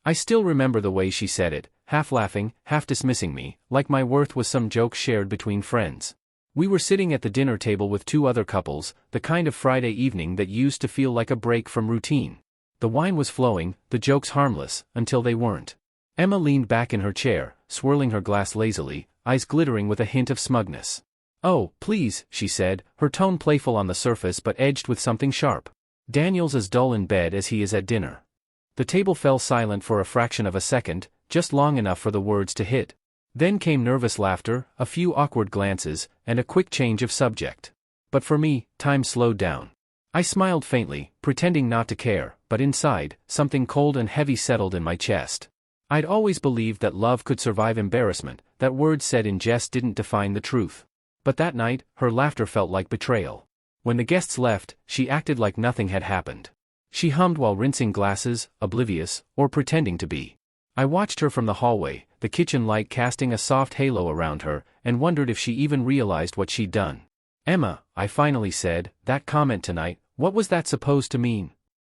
I still remember the way she said it, half laughing, half dismissing me, like my worth was some joke shared between friends. We were sitting at the dinner table with two other couples, the kind of Friday evening that used to feel like a break from routine. The wine was flowing, the jokes harmless, until they weren't. Emma leaned back in her chair, swirling her glass lazily, eyes glittering with a hint of smugness. "Oh, please," she said, her tone playful on the surface but edged with something sharp. "Daniel's as dull in bed as he is at dinner." The table fell silent for a fraction of a second, just long enough for the words to hit. Then came nervous laughter, a few awkward glances, and a quick change of subject. But for me, time slowed down. I smiled faintly, pretending not to care, but inside, something cold and heavy settled in my chest. I'd always believed that love could survive embarrassment, that words said in jest didn't define the truth. But that night, her laughter felt like betrayal. When the guests left, she acted like nothing had happened. She hummed while rinsing glasses, oblivious, or pretending to be. I watched her from the hallway, the kitchen light casting a soft halo around her, and wondered if she even realized what she'd done. "Emma," I finally said, "that comment tonight, what was that supposed to mean?"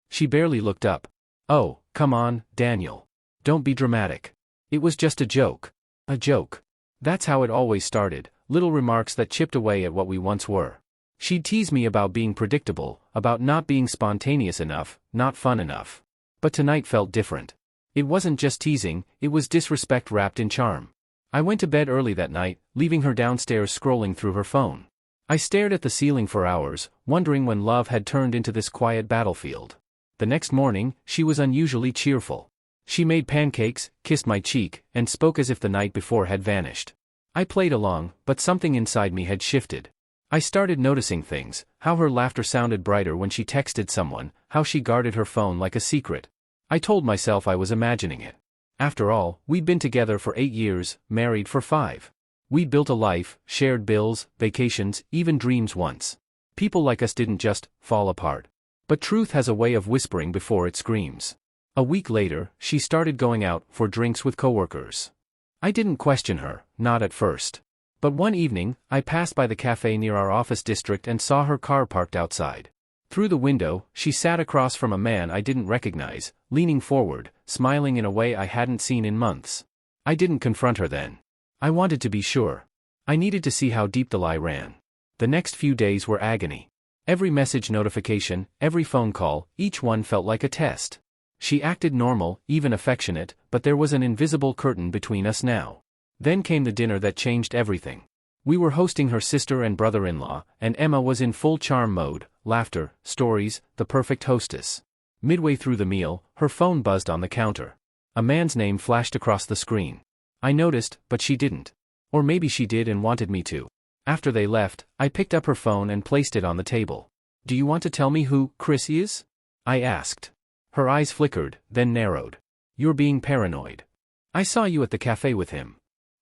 She barely looked up. "Oh, come on, Daniel. Don't be dramatic. It was just a joke." A joke. That's how it always started, little remarks that chipped away at what we once were. She'd tease me about being predictable, about not being spontaneous enough, not fun enough. But tonight felt different. It wasn't just teasing, it was disrespect wrapped in charm. I went to bed early that night, leaving her downstairs scrolling through her phone. I stared at the ceiling for hours, wondering when love had turned into this quiet battlefield. The next morning, she was unusually cheerful. She made pancakes, kissed my cheek, and spoke as if the night before had vanished. I played along, but something inside me had shifted. I started noticing things, how her laughter sounded brighter when she texted someone, how she guarded her phone like a secret. I told myself I was imagining it. After all, we'd been together for 8 years, married for 5. We'd built a life, shared bills, vacations, even dreams once. People like us didn't just fall apart. But truth has a way of whispering before it screams. A week later, she started going out for drinks with coworkers. I didn't question her, not at first. But one evening, I passed by the cafe near our office district and saw her car parked outside. Through the window, she sat across from a man I didn't recognize, leaning forward, smiling in a way I hadn't seen in months. I didn't confront her then. I wanted to be sure. I needed to see how deep the lie ran. The next few days were agony. Every message notification, every phone call, each one felt like a test. She acted normal, even affectionate, but there was an invisible curtain between us now. Then came the dinner that changed everything. We were hosting her sister and brother-in-law, and Emma was in full charm mode, laughter, stories, the perfect hostess. Midway through the meal, her phone buzzed on the counter. A man's name flashed across the screen. I noticed, but she didn't. Or maybe she did and wanted me to. After they left, I picked up her phone and placed it on the table. "Do you want to tell me who Chris is?" I asked. Her eyes flickered, then narrowed. "You're being paranoid. I saw you at the cafe with him."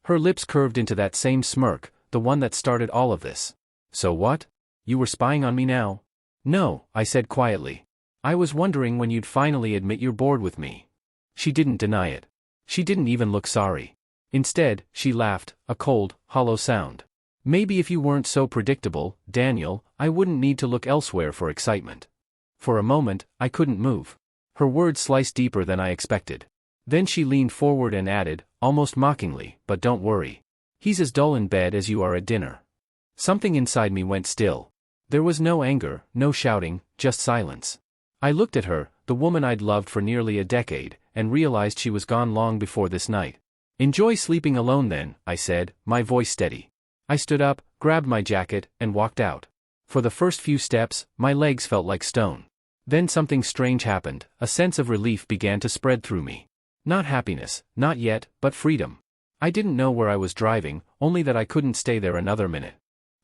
Her lips curved into that same smirk, the one that started all of this. "So what? You were spying on me now?" "No," I said quietly. "I was wondering when you'd finally admit you're bored with me." She didn't deny it. She didn't even look sorry. Instead, she laughed, a cold, hollow sound. "Maybe if you weren't so predictable, Daniel, I wouldn't need to look elsewhere for excitement." For a moment, I couldn't move. Her words sliced deeper than I expected. Then she leaned forward and added, almost mockingly, "But don't worry. He's as dull in bed as you are at dinner." Something inside me went still. There was no anger, no shouting, just silence. I looked at her, the woman I'd loved for nearly a decade, and realized she was gone long before this night. "Enjoy sleeping alone then," I said, my voice steady. I stood up, grabbed my jacket, and walked out. For the first few steps, my legs felt like stone. Then something strange happened, a sense of relief began to spread through me. Not happiness, not yet, but freedom. I didn't know where I was driving, only that I couldn't stay there another minute.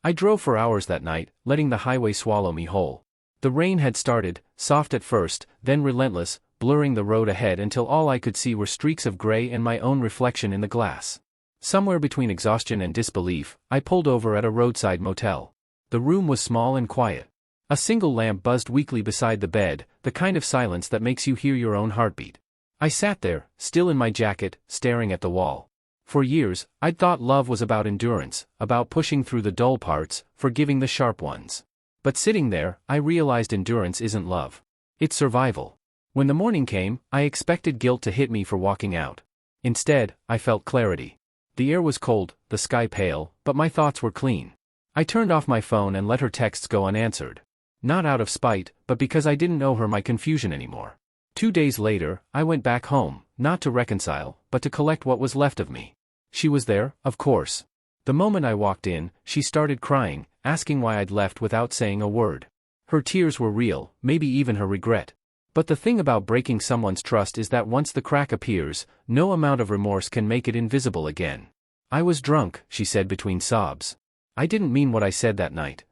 I drove for hours that night, letting the highway swallow me whole. The rain had started, soft at first, then relentless, blurring the road ahead until all I could see were streaks of gray and my own reflection in the glass. Somewhere between exhaustion and disbelief, I pulled over at a roadside motel. The room was small and quiet. A single lamp buzzed weakly beside the bed, the kind of silence that makes you hear your own heartbeat. I sat there, still in my jacket, staring at the wall. For years, I'd thought love was about endurance, about pushing through the dull parts, forgiving the sharp ones. But sitting there, I realized endurance isn't love. It's survival. When the morning came, I expected guilt to hit me for walking out. Instead, I felt clarity. The air was cold, the sky pale, but my thoughts were clean. I turned off my phone and let her texts go unanswered. Not out of spite, but because I didn't owe her my confusion anymore. 2 days later, I went back home, not to reconcile, but to collect what was left of me. She was there, of course. The moment I walked in, she started crying, asking why I'd left without saying a word. Her tears were real, maybe even her regret. But the thing about breaking someone's trust is that once the crack appears, no amount of remorse can make it invisible again. I was drunk, she said between sobs. I didn't mean what I said that night.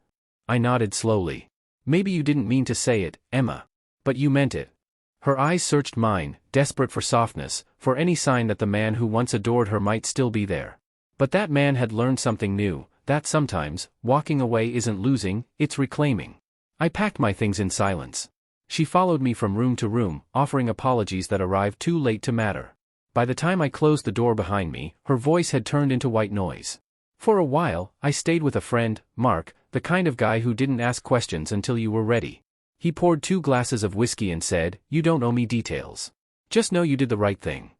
I nodded slowly. Maybe you didn't mean to say it, Emma. But you meant it. Her eyes searched mine, desperate for softness, for any sign that the man who once adored her might still be there. But that man had learned something new, that sometimes, walking away isn't losing, it's reclaiming. I packed my things in silence. She followed me from room to room, offering apologies that arrived too late to matter. By the time I closed the door behind me, her voice had turned into white noise. For a while, I stayed with a friend, Mark, the kind of guy who didn't ask questions until you were ready. He poured 2 glasses of whiskey and said, "You don't owe me details. Just know you did the right thing."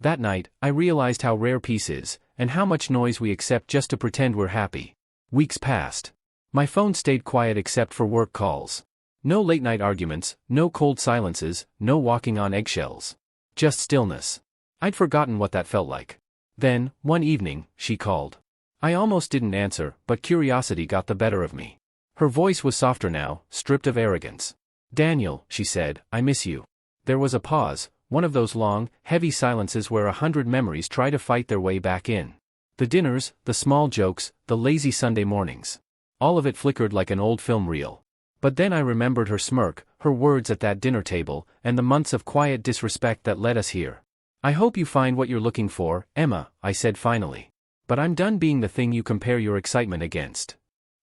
That night, I realized how rare peace is, and how much noise we accept just to pretend we're happy. Weeks passed. My phone stayed quiet except for work calls. No late-night arguments, no cold silences, no walking on eggshells. Just stillness. I'd forgotten what that felt like. Then, one evening, she called. I almost didn't answer, but curiosity got the better of me. Her voice was softer now, stripped of arrogance. "Daniel," she said, "I miss you." There was a pause, one of those long, heavy silences where 100 memories try to fight their way back in. The dinners, the small jokes, the lazy Sunday mornings. All of it flickered like an old film reel. But then I remembered her smirk, her words at that dinner table, and the months of quiet disrespect that led us here. "I hope you find what you're looking for, Emma," I said finally. "But I'm done being the thing you compare your excitement against."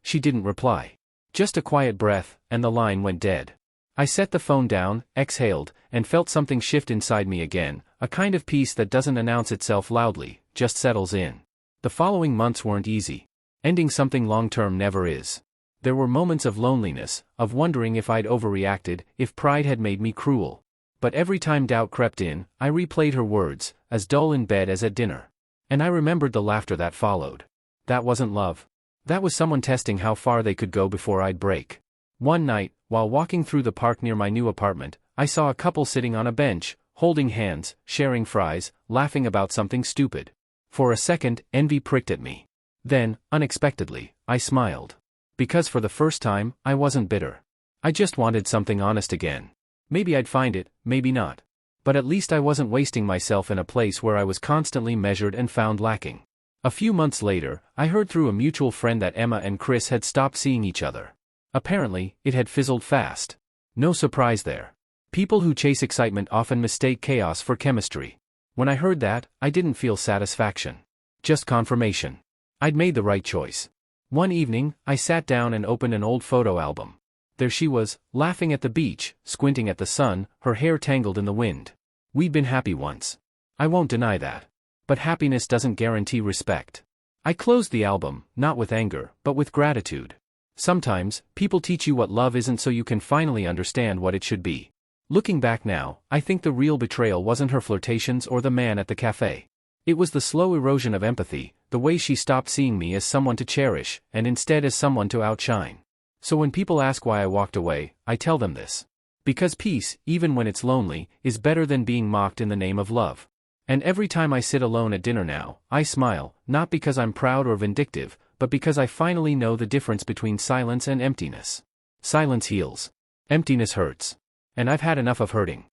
She didn't reply. Just a quiet breath, and the line went dead. I set the phone down, exhaled, and felt something shift inside me again, a kind of peace that doesn't announce itself loudly, just settles in. The following months weren't easy. Ending something long-term never is. There were moments of loneliness, of wondering if I'd overreacted, if pride had made me cruel. But every time doubt crept in, I replayed her words, as dull in bed as at dinner. And I remembered the laughter that followed. That wasn't love. That was someone testing how far they could go before I'd break. One night, while walking through the park near my new apartment, I saw a couple sitting on a bench, holding hands, sharing fries, laughing about something stupid. For a second, envy pricked at me. Then, unexpectedly, I smiled. Because for the first time, I wasn't bitter. I just wanted something honest again. Maybe I'd find it, maybe not. But at least I wasn't wasting myself in a place where I was constantly measured and found lacking. A few months later, I heard through a mutual friend that Emma and Chris had stopped seeing each other. Apparently, it had fizzled fast. No surprise there. People who chase excitement often mistake chaos for chemistry. When I heard that, I didn't feel satisfaction. Just confirmation. I'd made the right choice. One evening, I sat down and opened an old photo album. There she was, laughing at the beach, squinting at the sun, her hair tangled in the wind. We'd been happy once. I won't deny that. But happiness doesn't guarantee respect. I closed the album, not with anger, but with gratitude. Sometimes, people teach you what love isn't so you can finally understand what it should be. Looking back now, I think the real betrayal wasn't her flirtations or the man at the cafe. It was the slow erosion of empathy, the way she stopped seeing me as someone to cherish, and instead as someone to outshine. So when people ask why I walked away, I tell them this. Because peace, even when it's lonely, is better than being mocked in the name of love. And every time I sit alone at dinner now, I smile, not because I'm proud or vindictive, but because I finally know the difference between silence and emptiness. Silence heals. Emptiness hurts. And I've had enough of hurting.